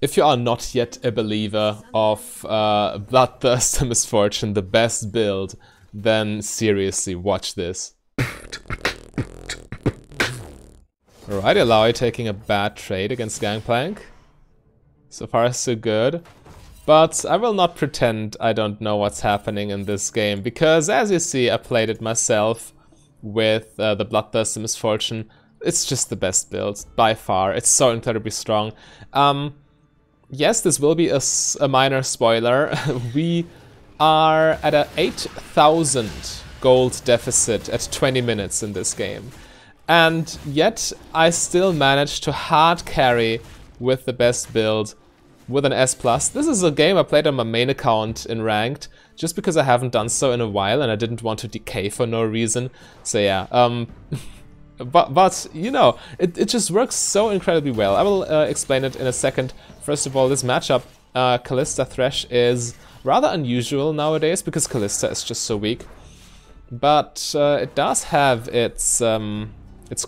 If you are not yet a believer of Bloodthirster Misfortune, the best build, then seriously, watch this. Alright, Alawi taking a bad trade against Gangplank. So far so good. But I will not pretend I don't know what's happening in this game, because as you see, I played it myself with the Bloodthirster Misfortune. It's just the best build, by far. It's so incredibly strong. Yes, this will be a minor spoiler. We are at a 8,000 gold deficit at 20 minutes in this game. And yet, I still managed to hard carry with the best build with an S+. This is a game I played on my main account in Ranked, just because I haven't done so in a while and I didn't want to decay for no reason. So yeah, but you know, it just works so incredibly well. I will explain it in a second. First of all, this matchup, Kalista Thresh, is rather unusual nowadays because Kalista is just so weak. But it does have its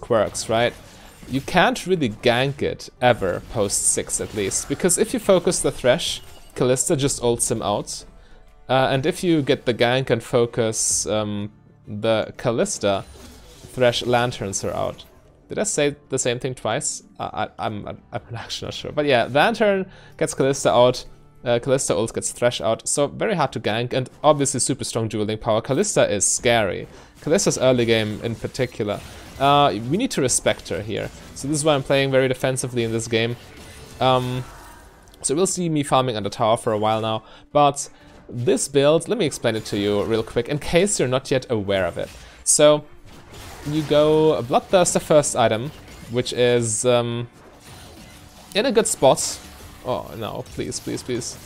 quirks, right? You can't really gank it ever post 6 at least, because if you focus the Thresh, Kalista just ults him out. And if you get the gank and focus the Kalista, Thresh lanterns her out. Did I say the same thing twice? I'm actually not sure. But yeah, Lantern gets Kalista out, Kalista ult gets Thresh out, so very hard to gank, and obviously super strong dueling power. Kalista is scary. Kalista's early game in particular. We need to respect her here. So this is why I'm playing very defensively in this game. So we'll see me farming under tower for a while now, but this build, let me explain it to you real quick in case you're not yet aware of it. So you go Bloodthirster first item, which is in a good spot. Oh no, please, please, please.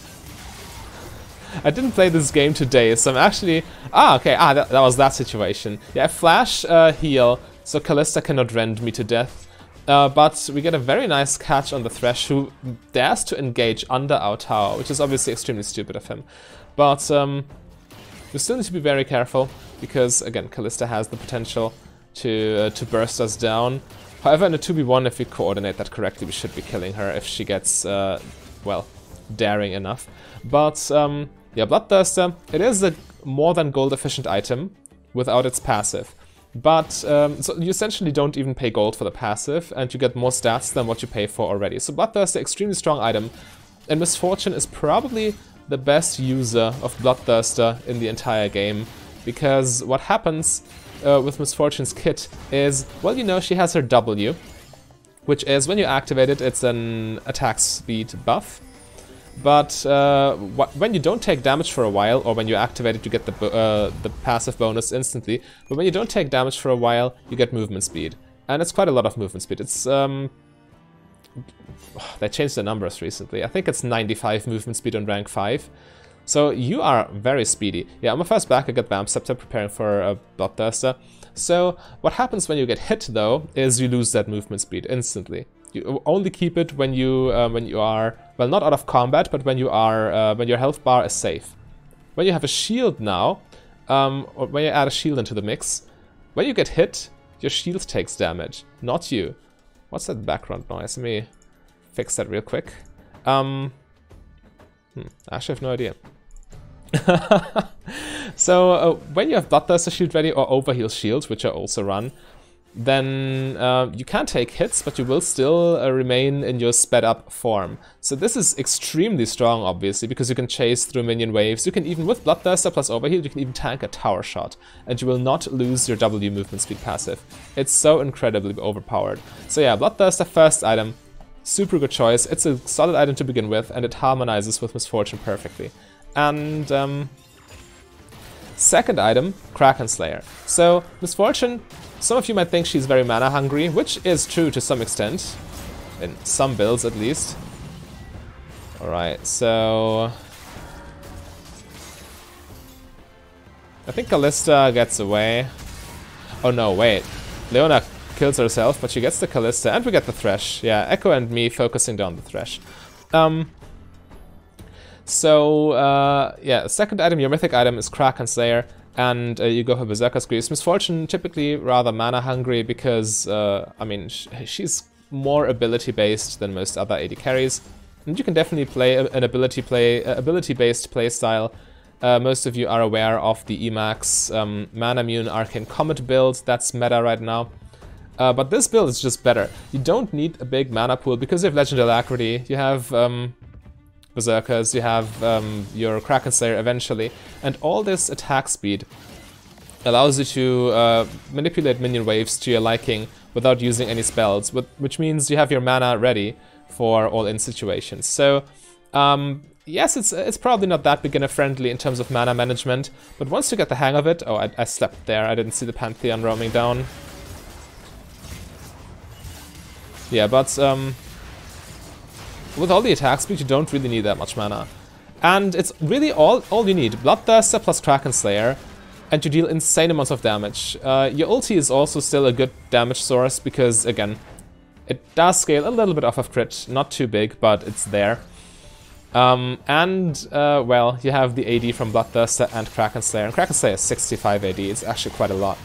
I didn't play this game today, so I'm actually... okay, that was that situation. Yeah, flash heal, so Kalista cannot rend me to death. But we get a very nice catch on the Thresh, who dares to engage under our tower, which is obviously extremely stupid of him. But we still need to be very careful, because again, Kalista has the potential to burst us down. However, in a 2v1, if we coordinate that correctly, we should be killing her if she gets, well, daring enough. But yeah, Bloodthirster, it is a more than gold efficient item without its passive. But, so you essentially don't even pay gold for the passive, and you get more stats than what you pay for already. So Bloodthirster, extremely strong item, and Misfortune is probably the best user of Bloodthirster in the entire game, because what happens with Misfortune's kit is, well, you know, she has her W, which is, when you activate it, it's an attack speed buff. But when you don't take damage for a while, or when you activate it, you get the passive bonus instantly. But when you don't take damage for a while, you get movement speed, and it's quite a lot of movement speed. It's they changed the numbers recently. I think it's 95 movement speed on rank 5. So you are very speedy. Yeah, on my first back I got Vamp Scepter preparing for a Bloodthirster. So what happens when you get hit though is you lose that movement speed instantly. You only keep it when you are, well, not out of combat, but when you are when your health bar is safe. When you have a shield now, or when you add a shield into the mix, when you get hit, your shield takes damage, not you. What's that background noise? Let me fix that real quick. I actually have no idea. So when you have Bloodthirster shield ready, or Overheal shield, which I also run, then you can take hits, but you will still remain in your sped up form. So this is extremely strong, obviously, because you can chase through minion waves. You can even, with Bloodthirster plus Overheal, you can even tank a tower shot, and you will not lose your W movement speed passive. It's so incredibly overpowered. So yeah, Bloodthirster first item, super good choice. It's a solid item to begin with, and it harmonizes with Misfortune perfectly. And second item, Kraken Slayer. So Misfortune, some of you might think she's very mana hungry, which is true to some extent, in some builds at least. Alright, so I think Kalista gets away. Oh no, wait. Leona kills herself, but she gets the Kalista, and we get the Thresh. Yeah, Echo and me focusing down the Thresh. Yeah, second item, your mythic item, is Kraken Slayer, and you go for Berserker's Greaves. Misfortune, typically rather mana hungry, because, I mean, she's more ability based than most other AD carries. And you can definitely play an ability-based playstyle. Most of you are aware of the Emax Mana Immune Arcane Comet build. That's meta right now. But this build is just better. You don't need a big mana pool because you have Legend Alacrity, you have Berserkers, you have your Kraken Slayer eventually, and all this attack speed allows you to manipulate minion waves to your liking without using any spells, which means you have your mana ready for all-in situations. So, yes, it's probably not that beginner-friendly in terms of mana management, but once you get the hang of it... Oh, I slept there, I didn't see the Pantheon roaming down. Yeah, but with all the attack speed, you don't really need that much mana. And it's really all you need. Bloodthirster plus Kraken Slayer, and you deal insane amounts of damage. Your ulti is also still a good damage source, because, again, it does scale a little bit off of crit. Not too big, but it's there. Well, you have the AD from Bloodthirster and Kraken Slayer. And Kraken Slayer is 65 AD, it's actually quite a lot.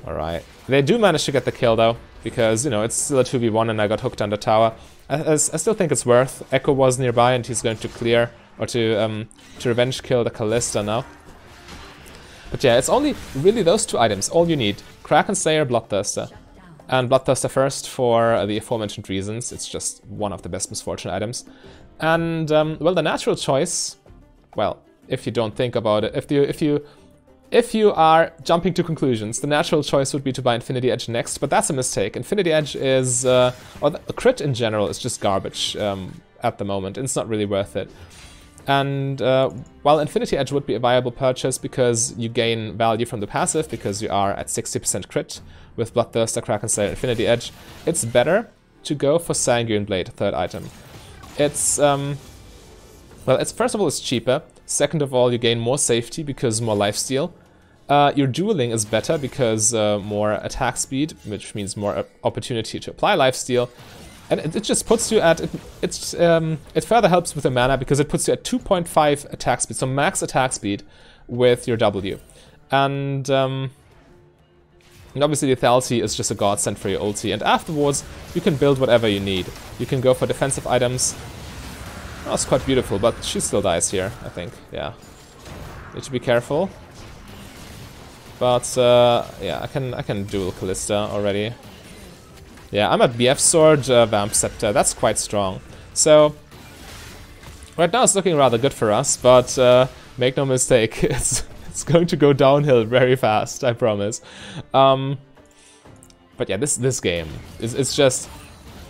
Alright. They do manage to get the kill, though, because, you know, it's still a 2v1 and I got hooked on the tower. I still think it's worth. Echo was nearby and he's going to clear, or to revenge kill the Callista now. But yeah, it's only really those two items, all you need. Kraken Slayer, Bloodthirster. And Bloodthirster first for the aforementioned reasons. It's just one of the best misfortune items. And, well, the natural choice, well, if you don't think about it, if you are jumping to conclusions, the natural choice would be to buy Infinity Edge next, but that's a mistake. Infinity Edge is, or the crit in general is just garbage at the moment, and it's not really worth it. And while Infinity Edge would be a viable purchase because you gain value from the passive, because you are at 60% crit with Bloodthirster, Kraken Slayer, Infinity Edge, it's better to go for Sanguine Blade, third item. It's, well, it's first of all, it's cheaper. Second of all, you gain more safety because more lifesteal. Your dueling is better because more attack speed, which means more opportunity to apply lifesteal. And it just puts you at... It further helps with the mana because it puts you at 2.5 attack speed, so max attack speed with your W. And obviously lethality is just a godsend for your ulti. And afterwards, you can build whatever you need. You can go for defensive items. Oh, it's quite beautiful, but she still dies here, I think. Yeah. Need to be careful. But, yeah, I can duel Callista already. Yeah, I'm at BF Sword, Vamp Scepter. That's quite strong. So, right now it's looking rather good for us, but make no mistake, it's going to go downhill very fast, I promise. But yeah, this game is just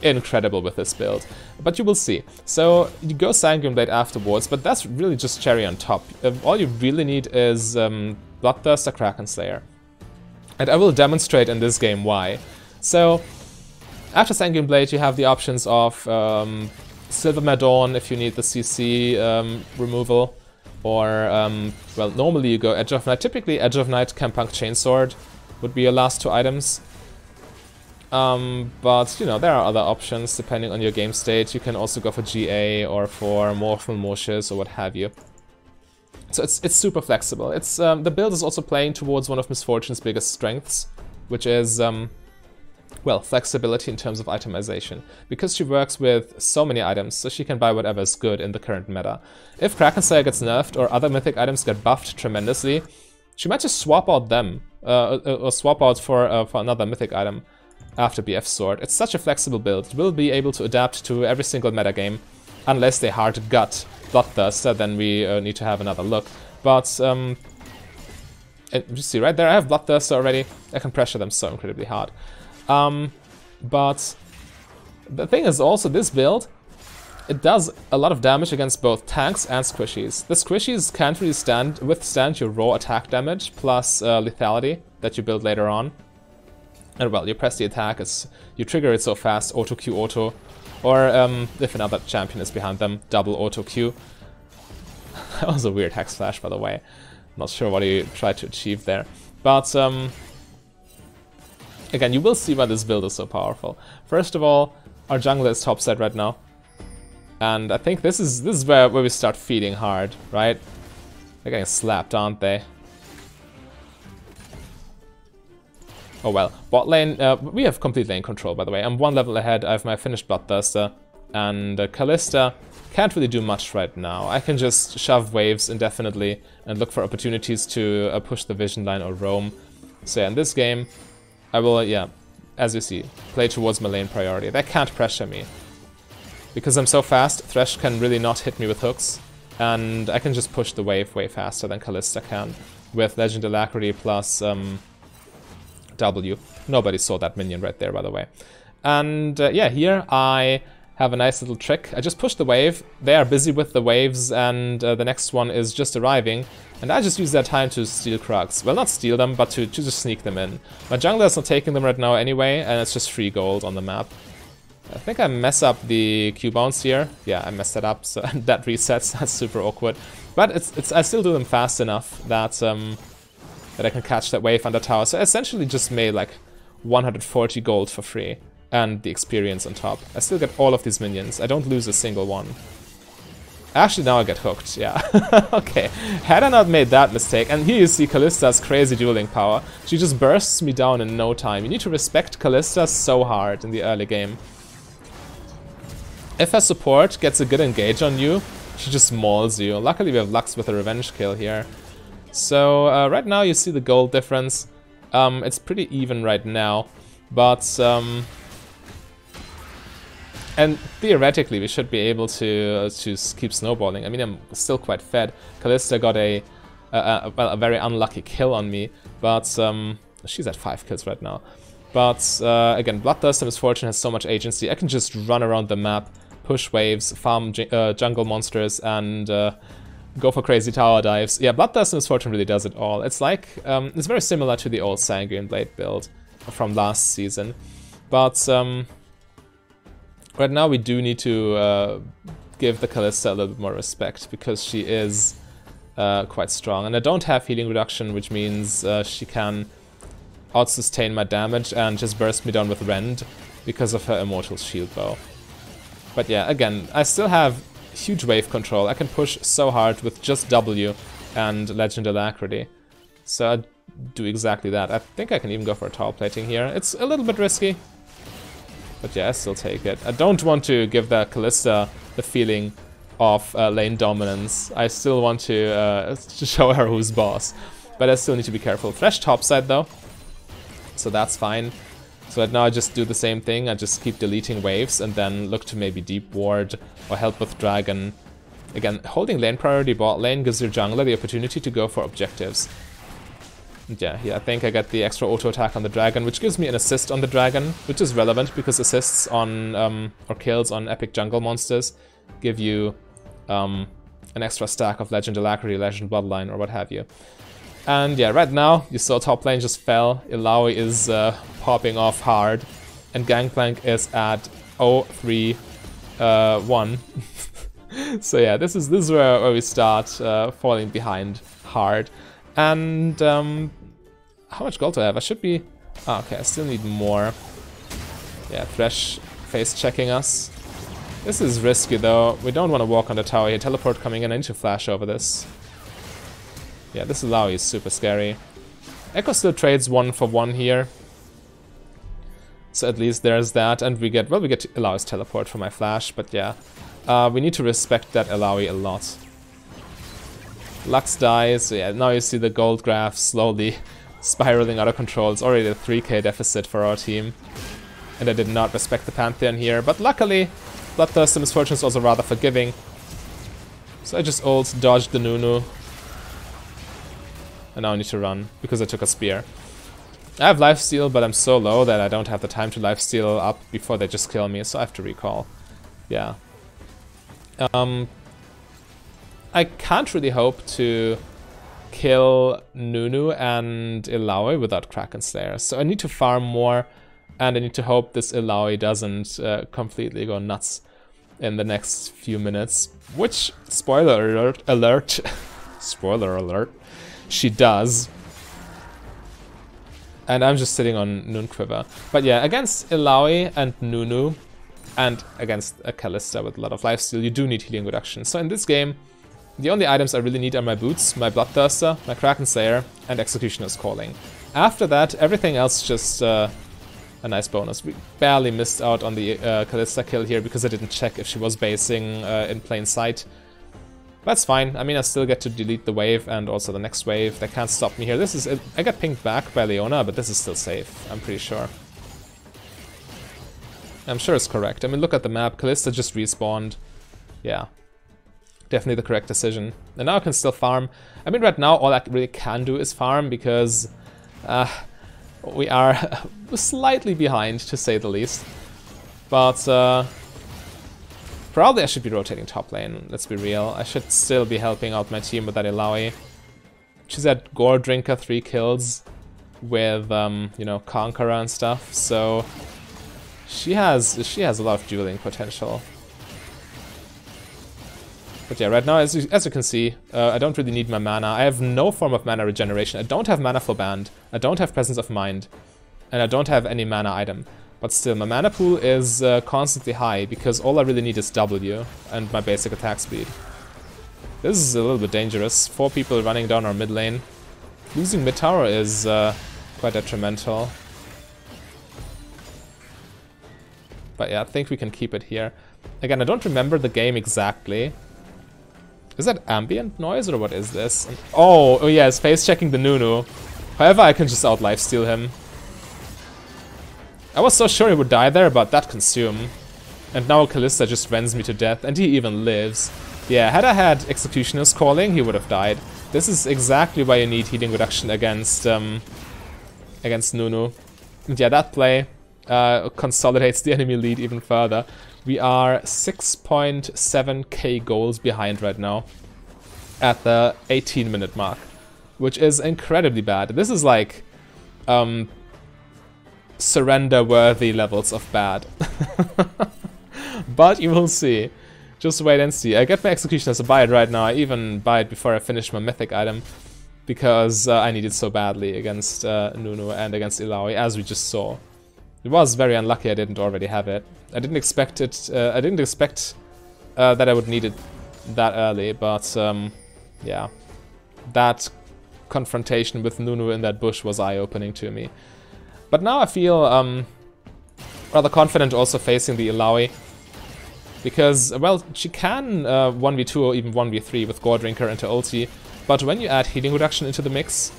incredible with this build. But you will see. So, you go Sanguine Blade afterwards, but that's really just cherry on top. All you really need is Bloodthirster, Kraken Slayer. And I will demonstrate in this game why. So, after Sanguine Blade, you have the options of Silvermare Dawn if you need the CC removal, or, well, normally you go Edge of Night. Typically, Edge of Night, Campunk Chainsword would be your last two items. But, you know, there are other options depending on your game state. You can also go for GA or for Morphal Moshes or what have you. So it's super flexible. It's the build is also playing towards one of Misfortune's biggest strengths, which is, well, flexibility in terms of itemization. Because she works with so many items, so she can buy whatever is good in the current meta. If Kraken Slayer gets nerfed or other mythic items get buffed tremendously, she might just swap out them, or swap out for another mythic item after BF Sword. It's such a flexible build. It will be able to adapt to every single metagame, unless they hard gut Bloodthirster, then we need to have another look. But, you see right there, I have Bloodthirster already. I can pressure them so incredibly hard. But the thing is also, this build, it does a lot of damage against both tanks and squishies. The squishies can't really withstand your raw attack damage plus lethality that you build later on. And well, you press the attack, you trigger it so fast, auto Q auto, or if another champion is behind them, double auto Q. That was a weird Hex Flash, by the way. Not sure what he tried to achieve there. But again, you will see why this build is so powerful. First of all, our jungler is topside right now. And I think this is where we start feeding hard, right? They're getting slapped, aren't they? Oh well, bot lane, we have complete lane control, by the way. I'm one level ahead, I have my finished Bloodthirster. And Kalista can't really do much right now. I can just shove waves indefinitely and look for opportunities to push the vision line or roam. So yeah, in this game, I will, yeah, as you see, play towards my lane priority. They can't pressure me. Because I'm so fast, Thresh can really not hit me with hooks. And I can just push the wave way faster than Kalista can. With Legend Alacrity plus W. Nobody saw that minion right there, by the way. And yeah, here I have a nice little trick. I just push the wave. They are busy with the waves, and the next one is just arriving. And I just use that time to steal Krugs. Well, not steal them, but to just sneak them in. My jungler is not taking them right now anyway, and it's just free gold on the map. I think I mess up the Q bounce here. Yeah, I messed it up, so that resets. That's super awkward. But I still do them fast enough that that I can catch that wave on the tower. So I essentially just made like 140 gold for free. And the experience on top. I still get all of these minions. I don't lose a single one. Actually, now I get hooked, yeah. Okay, had I not made that mistake, and here you see Kalista's crazy dueling power. She just bursts me down in no time. You need to respect Kalista so hard in the early game. If her support gets a good engage on you, she just mauls you. Luckily we have Lux with a revenge kill here. So right now you see the gold difference. It's pretty even right now, but and theoretically, we should be able to keep snowballing. I mean, I'm still quite fed. Kalista got well, a very unlucky kill on me, but she's at 5 kills right now. But again, Bloodthirst and Misfortune has so much agency. I can just run around the map, push waves, farm jungle monsters, and go for crazy tower dives. Yeah, Bloodthirst and Misfortune really does it all. It's like it's very similar to the old Sanguine Blade build from last season, but right now we do need to give the Kalista a little bit more respect, because she is quite strong. And I don't have healing reduction, which means she can out-sustain my damage and just burst me down with Rend because of her Immortal Shield Bow. But yeah, again, I still have huge wave control. I can push so hard with just W and Legend Alacrity. So I do exactly that. I think I can even go for a tower plating here. It's a little bit risky, but yeah, I still take it. I don't want to give that Kalista the feeling of lane dominance. I still want to show her who's boss. But I still need to be careful. Thresh topside though, so that's fine. So right now I just do the same thing. I just keep deleting waves and then look to maybe deep ward or help with dragon. Again, holding lane priority bot lane gives your jungler the opportunity to go for objectives. And yeah, I think I get the extra auto attack on the dragon, which gives me an assist on the dragon, which is relevant because assists on or kills on epic jungle monsters give you an extra stack of Legend Alacrity, Legend Bloodline, or what have you. And yeah, right now you saw top lane just fell. Illaoi is popping off hard, and Gangplank is at 0-3-1. So yeah, this is where we start falling behind hard. And how much gold do I have? I should be... Oh, okay, I still need more. Yeah, Thresh face checking us. This is risky though. We don't want to walk on the tower here. Teleport coming in. I need to flash over this. Yeah, this Illaoi is super scary. Echo still trades 1 for 1 here. So at least there's that. And we get... Well, we get Illaoi's teleport for my flash, but yeah. We need to respect that Illaoi a lot. Lux dies, so yeah, now you see the gold graph slowly spiraling out of control. It's already a 3k deficit for our team. And I did not respect the Pantheon here, but luckily, Bloodthirst and Misfortune is also rather forgiving. So I just ult, dodged the Nunu. And now I need to run, because I took a spear. I have lifesteal, but I'm so low that I don't have the time to lifesteal up before they just kill me, so I have to recall. Yeah. I can't really hope to kill Nunu and Illaoi without Kraken Slayer, so I need to farm more, and I need to hope this Illaoi doesn't completely go nuts in the next few minutes, which, spoiler alert, spoiler alert, she does. And I'm just sitting on Noonquiver. But yeah, against Illaoi and Nunu, and against a Kalista with a lot of lifesteal, you do need healing reduction. So in this game, the only items I really need are my boots, my Bloodthirster, my Kraken Slayer, and Executioner's Calling. After that, everything else just a nice bonus. We barely missed out on the Kalista kill here because I didn't check if she was basing in plain sight. That's fine. I mean, I still get to delete the wave and also the next wave. They can't stop me here. This is... I got pinged back by Leona, but this is still safe. I'm pretty sure. I'm sure it's correct. I mean, look at the map. Kalista just respawned. Yeah. Definitely the correct decision. And now I can still farm. I mean, right now, all I really can do is farm because... we are slightly behind, to say the least. But... probably I should be rotating top lane, let's be real. I should still be helping out my team with that Illaoi. She's at Gore Drinker 3 kills with, you know, Conqueror and stuff, so she has a lot of dueling potential. But yeah, right now, as you can see, I don't really need my mana. I have no form of mana regeneration. I don't have mana for Band. I don't have Presence of Mind. And I don't have any mana item. But still, my mana pool is constantly high, because all I really need is W and my basic attack speed. This is a little bit dangerous. 4 people running down our mid lane. Losing mid tower is quite detrimental. But yeah, I think we can keep it here. Again, I don't remember the game exactly. Is that ambient noise, or what is this? Oh yeah, it's face checking the Nunu. However, I can just out lifesteal him. I was so sure he would die there, but that consume. And now Kalista just rends me to death, and he even lives. Yeah, had I had Executioner's Calling, he would have died. This is exactly why you need healing reduction against Nunu. And yeah, that play consolidates the enemy lead even further. We are 6.7k goals behind right now at the 18-minute mark, which is incredibly bad. This is like... surrender-worthy levels of bad. But you will see. Just wait and see. I get my Executioners to buy it right now. I even buy it before I finish my mythic item. Because I need it so badly against Nunu and against Illaoi, as we just saw. It was very unlucky I didn't already have it. I didn't expect it... I didn't expect that I would need it that early, but yeah. That confrontation with Nunu in that bush was eye-opening to me. But now I feel rather confident also facing the Illaoi. Because, well, she can 1v2 or even 1v3 with Gore Drinker into ulti. But when you add healing reduction into the mix,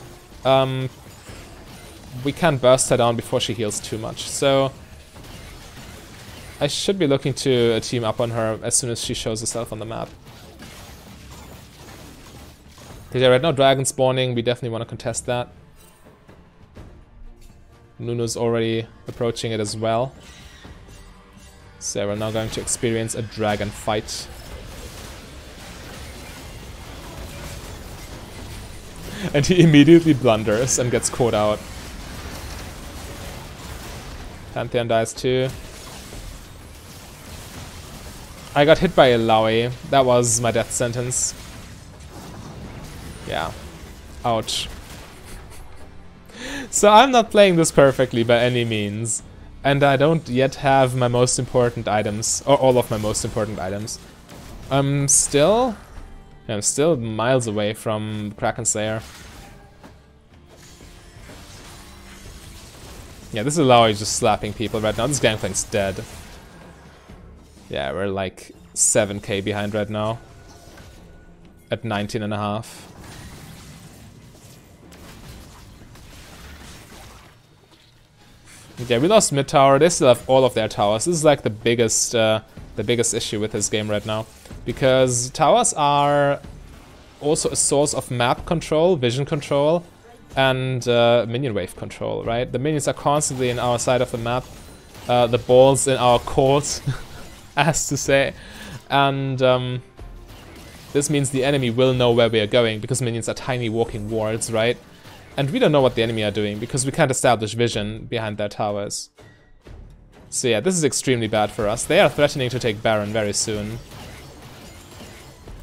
we can burst her down before she heals too much. So I should be looking to team up on her as soon as she shows herself on the map. Yeah, right now dragon spawning, we definitely want to contest that. Nunu's already approaching it as well. So we're now going to experience a dragon fight. And he immediately blunders and gets caught out. Pantheon dies too. I got hit by Illaoi. That was my death sentence. Yeah. Ouch. So I'm not playing this perfectly by any means, and I don't yet have my most important items, or all of my most important items. I'm still miles away from Kraken Slayer. Yeah, this is Illaoi just slapping people right now. This Gangplank's dead. Yeah, we're like 7k behind right now. At 19.5. Yeah, we lost mid tower. They still have all of their towers. This is like the biggest issue with this game right now, because towers are also a source of map control, vision control, and minion wave control. Right? The minions are constantly in our side of the map, the balls in our court, as to say, and this means the enemy will know where we are going because minions are tiny walking wards, right? And we don't know what the enemy are doing because we can't establish vision behind their towers. So yeah, this is extremely bad for us. They are threatening to take Baron very soon.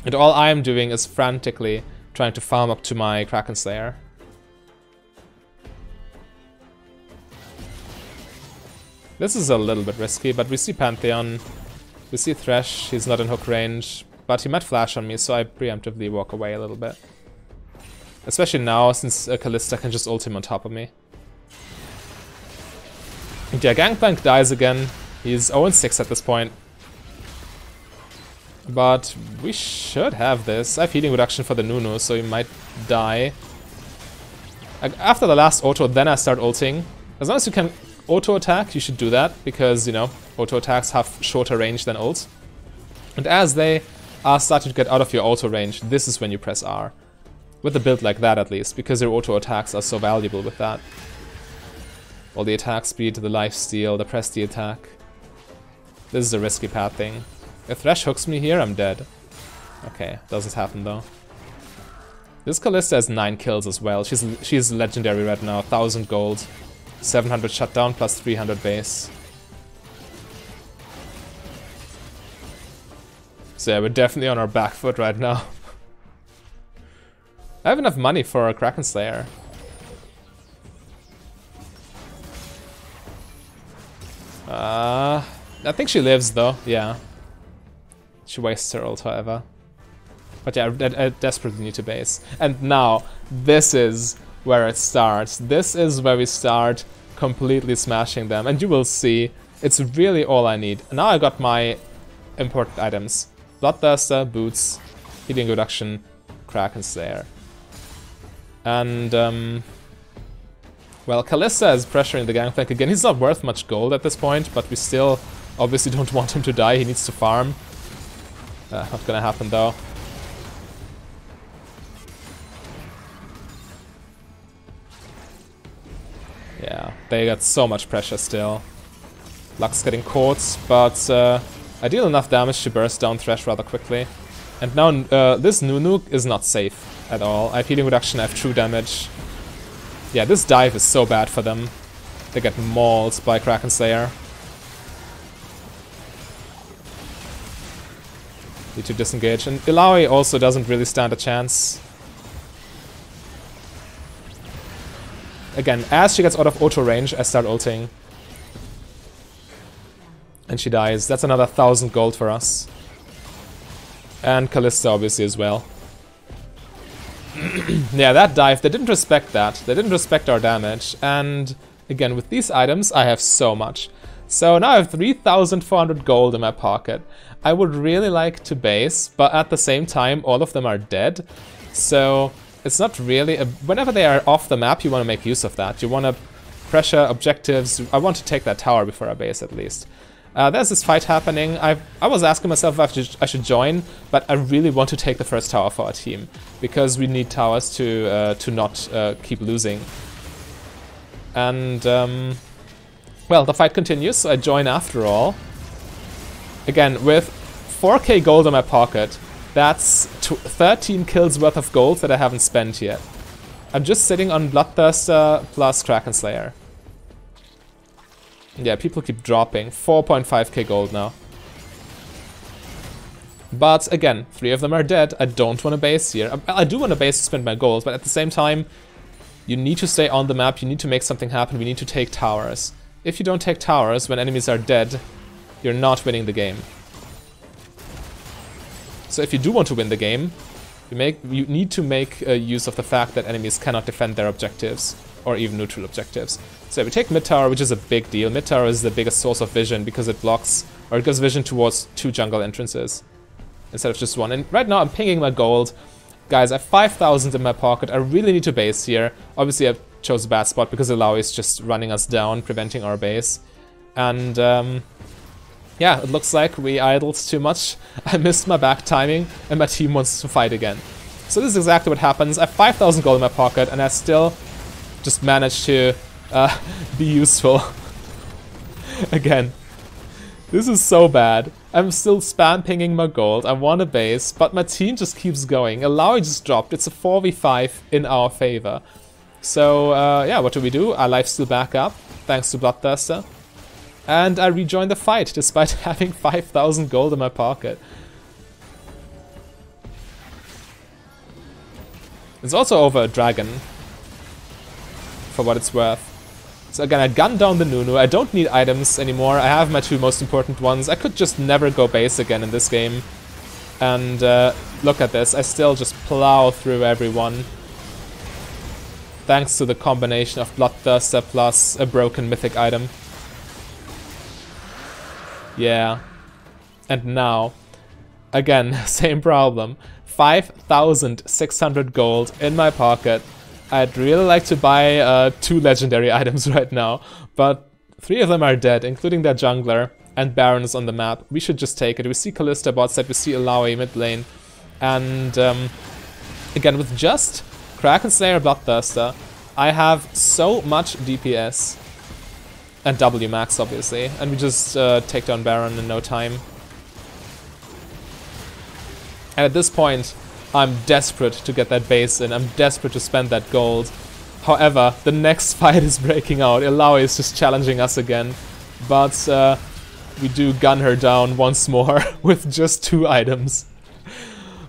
And all I'm doing is frantically trying to farm up to my Kraken Slayer. This is a little bit risky, but we see Pantheon. We see Thresh, he's not in hook range, but he might flash on me, so I preemptively walk away a little bit. Especially now, since Kalista can just ult him on top of me. And yeah, Gangplank dies again. He's 0-6 at this point. But we should have this. I have healing reduction for the Nunu, so he might die. Like, after the last auto, then I start ulting. As long as you can auto attack, you should do that, because, you know, auto attacks have shorter range than ult. And as they are starting to get out of your auto range, this is when you press R. With a build like that, at least, because your auto attacks are so valuable with that. All the attack speed, the lifesteal, the press the attack. This is a risky path thing. If Thresh hooks me here, I'm dead. Okay, doesn't happen though. This Kalista has 9 kills as well. She's legendary right now. 1000 gold, 700 shutdown plus 300 base. So yeah, we're definitely on our back foot right now. I have enough money for a Kraken Slayer. I think she lives though, yeah. She wastes her ult, however. But yeah, I desperately need to base. And now, this is where it starts. This is where we start completely smashing them. And you will see, it's really all I need. Now I got my important items. Bloodthirster, boots, healing reduction, Kraken Slayer. And, well, Kalista is pressuring the Gangplank again. He's not worth much gold at this point, but we still obviously don't want him to die. He needs to farm. Not gonna happen though. Yeah, they got so much pressure still. Lux getting caught, but I deal enough damage to burst down Thresh rather quickly. And now this Nunu is not safe at all. I have healing reduction, I have true damage. Yeah, this dive is so bad for them. They get mauled by Kraken Slayer. Need to disengage. And Illaoi also doesn't really stand a chance. Again, as she gets out of auto range, I start ulting. And she dies. That's another 1000 gold for us. And Kalista obviously as well. Yeah, that dive, they didn't respect that. They didn't respect our damage. And again, with these items, I have so much. So now I have 3,400 gold in my pocket. I would really like to base, but at the same time, all of them are dead. So it's not really... whenever they are off the map, you want to make use of that. You want to pressure objectives. I want to take that tower before I base, at least. There's this fight happening. I was asking myself if I should join, but I really want to take the first tower for our team, because we need towers to not keep losing. And well, the fight continues, so I join after all. Again, with 4k gold in my pocket, that's 13 kills worth of gold that I haven't spent yet. I'm just sitting on Bloodthirster plus Kraken Slayer. Yeah, people keep dropping. 4.5k gold now. But again, 3 of them are dead. I don't want to base here. I do want to base to spend my gold, but at the same time, you need to stay on the map. You need to make something happen. We need to take towers. If you don't take towers when enemies are dead, you're not winning the game. So if you do want to win the game, you need to make use of the fact that enemies cannot defend their objectives, or even neutral objectives. So we take mid tower, which is a big deal. Mid tower is the biggest source of vision because it blocks, or it gives vision towards 2 jungle entrances instead of just 1. And right now I'm pinging my gold. Guys, I have 5,000 in my pocket. I really need to base here. Obviously I chose a bad spot because Illaoi is just running us down, preventing our base. And yeah, it looks like we idled too much. I missed my back timing and my team wants to fight again. So this is exactly what happens. I have 5,000 gold in my pocket and I still just managed to be useful. Again, this is so bad. I'm still spam pinging my gold. I want a base, but my team just keeps going. Illaoi just dropped. It's a 4v5 in our favor. So yeah, what do? Our lifesteal back up, thanks to Bloodthirster. And I rejoin the fight, despite having 5,000 gold in my pocket. It's also over a dragon, for what it's worth. So again, I gun down the Nunu. I don't need items anymore. I have my 2 most important ones. I could just never go base again in this game. And look at this. I still just plow through everyone. Thanks to the combination of Bloodthirster plus a broken mythic item. Yeah. And now, again, same problem. 5,600 gold in my pocket. I'd really like to buy 2 legendary items right now, but 3 of them are dead, including their jungler, and Baron is on the map. We should just take it. We see Kalista bot side, we see Illaoi mid lane, and again, with just Kraken Slayer Bloodthirster, I have so much DPS, and W max obviously, and we just take down Baron in no time. And at this point, I'm desperate to get that base in, I'm desperate to spend that gold. However, the next fight is breaking out. Illaoi is just challenging us again, but we do gun her down once more with just 2 items.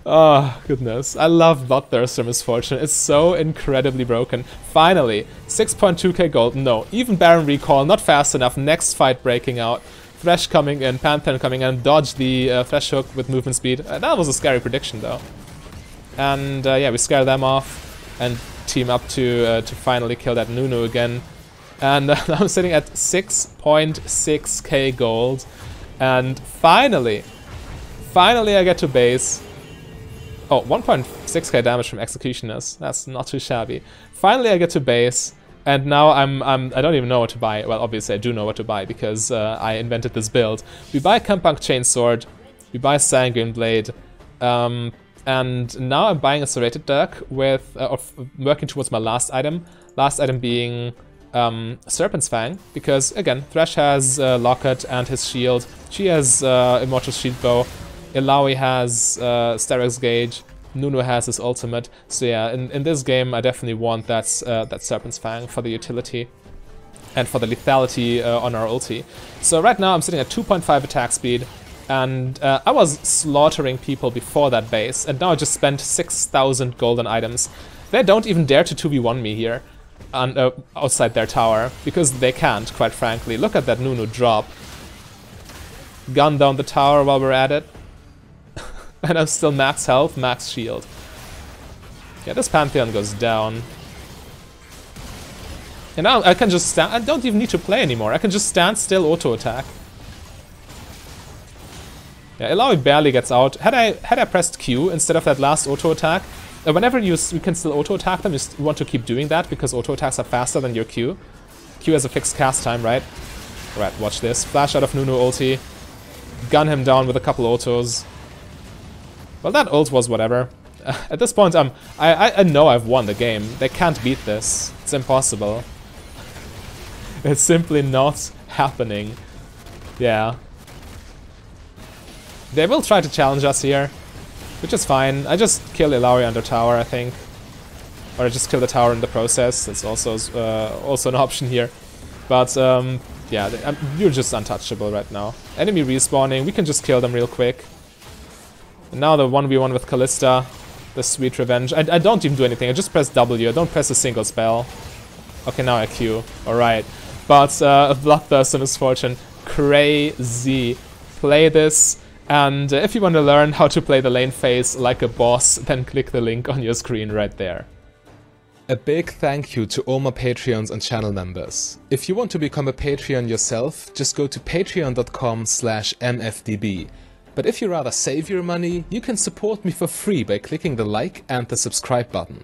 Oh, goodness. I love Bloodthirster Misfortune. It's so incredibly broken. Finally, 6.2k gold. No, even Baron recall, not fast enough. Next fight breaking out. Thresh coming in, Pantheon coming in, dodge the Thresh hook with movement speed. That was a scary prediction, though. And yeah, we scare them off and team up to finally kill that Nunu again. And I'm sitting at 6.6k gold. And finally I get to base. Oh, 1.6k damage from Executioners. That's not too shabby. Finally I get to base. And now I don't even know what to buy. Well, obviously I do know what to buy because I invented this build. We buy Kempunk Chainsword, we buy Sanguine Blade, and now I'm buying a Serrated Dirk with, working towards my last item. Last item being Serpent's Fang, because again, Thresh has Locket and his shield. She has Immortal Shield Bow. Illaoi has Sterak's Gauge. Nunu has his ultimate, so yeah, in this game I definitely want that Serpent's Fang for the utility and for the lethality on our ulti. So right now I'm sitting at 2.5 attack speed, and I was slaughtering people before that base, and now I just spent 6,000 golden items. They don't even dare to 2v1 me here outside their tower, because they can't, quite frankly. Look at that Nunu drop. Gun down the tower while we're at it. And I'm still max health, max shield. Yeah, this Pantheon goes down. And now I can just stand. I don't even need to play anymore. I can just stand still, auto attack. Yeah, Illaoi barely gets out. Had I pressed Q instead of that last auto attack, whenever you can still auto attack them, you want to keep doing that because auto attacks are faster than your Q. Q has a fixed cast time, right? Alright, watch this. Flash out of Nunu ulti. Gun him down with a couple autos. Well, that ult was whatever. At this point, I know I've won the game. They can't beat this. It's impossible. It's simply not happening. Yeah. They will try to challenge us here, which is fine. I just kill Illaoi under tower, I think. Or I just kill the tower in the process. That's also an option here. But, yeah, you're just untouchable right now. Enemy respawning. We can just kill them real quick. And now the 1v1 with Kalista, the sweet revenge. I don't even do anything, I just press W, I don't press a single spell. Okay, now I Q, alright. But Bloodthirster Misfortune, crazy. Play this, and if you want to learn how to play the lane phase like a boss, then click the link on your screen right there. A big thank you to all my Patreons and channel members. If you want to become a Patreon yourself, just go to patreon.com/mfdb. But if you rather save your money, you can support me for free by clicking the like and the subscribe button.